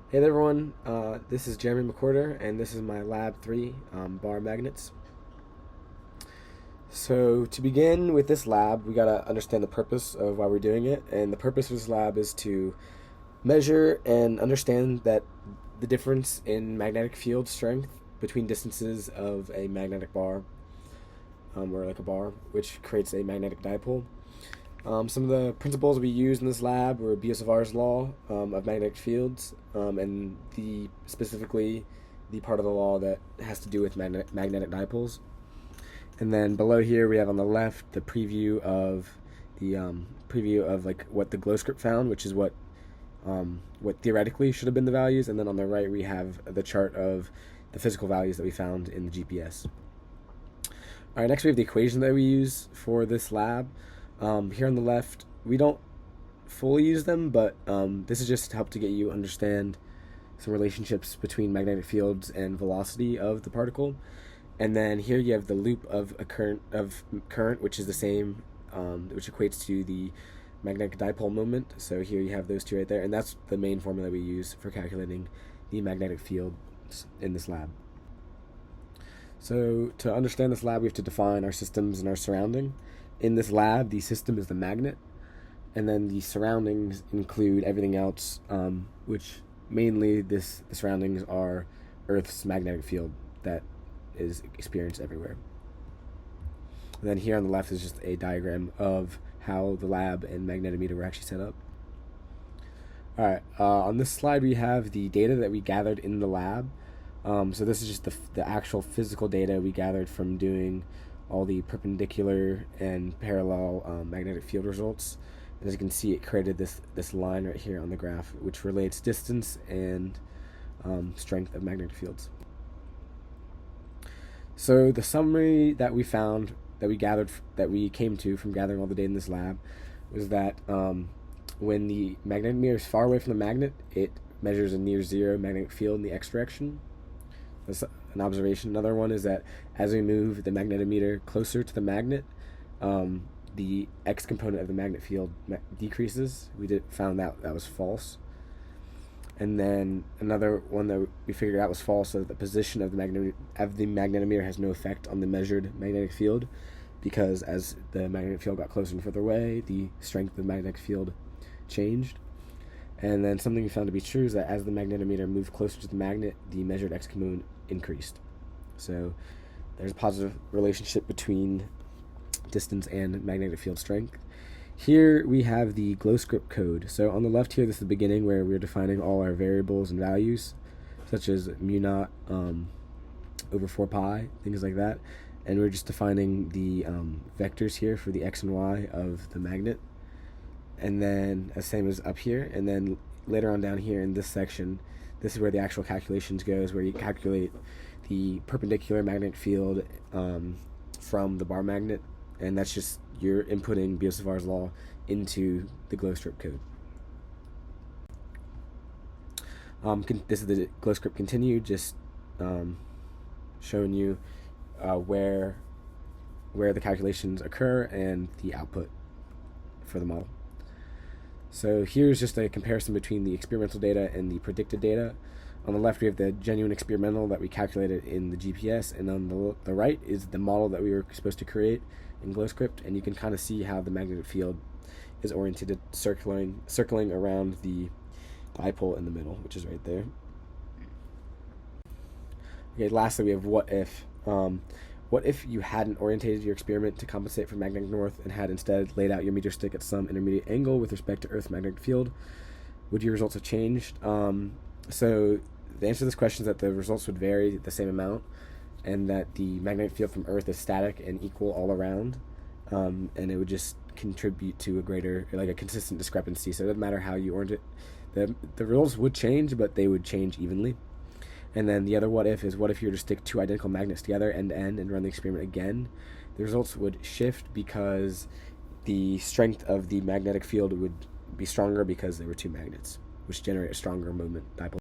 Hey there, everyone. This is Jeremy McCorder, and this is my Lab 3 bar magnets. So, to begin with this lab, we gotta understand the purpose of why we're doing it. And the purpose of this lab is to measure and understand that the difference in magnetic field strength between distances of a magnetic bar, or like a bar, which creates a magnetic dipole. Some of the principles we used in this lab were Biot-Savart's law of magnetic fields, and specifically the part of the law that has to do with magnetic dipoles. And then below here we have on the left the preview of like what the glow script found, which is what theoretically should have been the values. And then on the right we have the chart of the physical values that we found in the GPS. All right, next we have the equation that we use for this lab. Here on the left, we don't fully use them, but this is just to help to get you understand some relationships between magnetic fields and velocity of the particle. And then here you have the loop of a current, which is the same, which equates to the magnetic dipole moment. So here you have those two right there, and that's the main formula we use for calculating the magnetic field in this lab. So to understand this lab, we have to define our systems and our surrounding. In this lab, the system is the magnet, and then the surroundings include everything else, which mainly the surroundings are Earth's magnetic field that is experienced everywhere. And then here on the left is just a diagram of how the lab and magnetometer were actually set up. Alright, on this slide we have the data that we gathered in the lab. So this is just the actual physical data we gathered from doing all the perpendicular and parallel magnetic field results. As you can see, it created this line right here on the graph, which relates distance and strength of magnetic fields. So the summary that we found, that we came to from gathering all the data in this lab, was that when the magnetometer is far away from the magnet, it measures a near zero magnetic field in the x direction. That's an observation. Another one is that as we move the magnetometer closer to the magnet, the x component of the magnet field decreases. We found that was false. And then another one that we figured out was false, so that the position of the magnetometer has no effect on the measured magnetic field, because as the magnetic field got closer and further away, the strength of the magnetic field changed. And then something we found to be true is that as the magnetometer moved closer to the magnet, the measured x component increased. So there's a positive relationship between distance and magnetic field strength. Here we have the glow script code. So on the left here, this is the beginning where we're defining all our variables and values, such as mu naught over 4 pi, things like that. And we're just defining the vectors here for the x and y of the magnet. And then same as up here. And then later on down here in this section, this is where the actual calculations goes, where you calculate the perpendicular magnetic field from the bar magnet, and that's just you're inputting Biot-Savart's law into the glow script code. This is the glow script continue, just showing you where the calculations occur and the output for the model. So here's just a comparison between the experimental data and the predicted data. On the left we have the genuine experimental that we calculated in the GPS, and on the right is the model that we were supposed to create in GlowScript, and you can kind of see how the magnetic field is oriented, circling around the dipole in the middle, which is right there. Okay, lastly we have what if. What if you hadn't orientated your experiment to compensate for magnetic north and had instead laid out your meter stick at some intermediate angle with respect to Earth's magnetic field? Would your results have changed? So the answer to this question is that the results would vary the same amount, and that the magnetic field from Earth is static and equal all around, and it would just contribute to a greater, like a consistent discrepancy. So it doesn't matter how you orient it. The results would change, but they would change evenly. And then the other what if is, what if you were to stick two identical magnets together end to end and run the experiment again? The results would shift because the strength of the magnetic field would be stronger because there were two magnets, which generate a stronger moment dipole.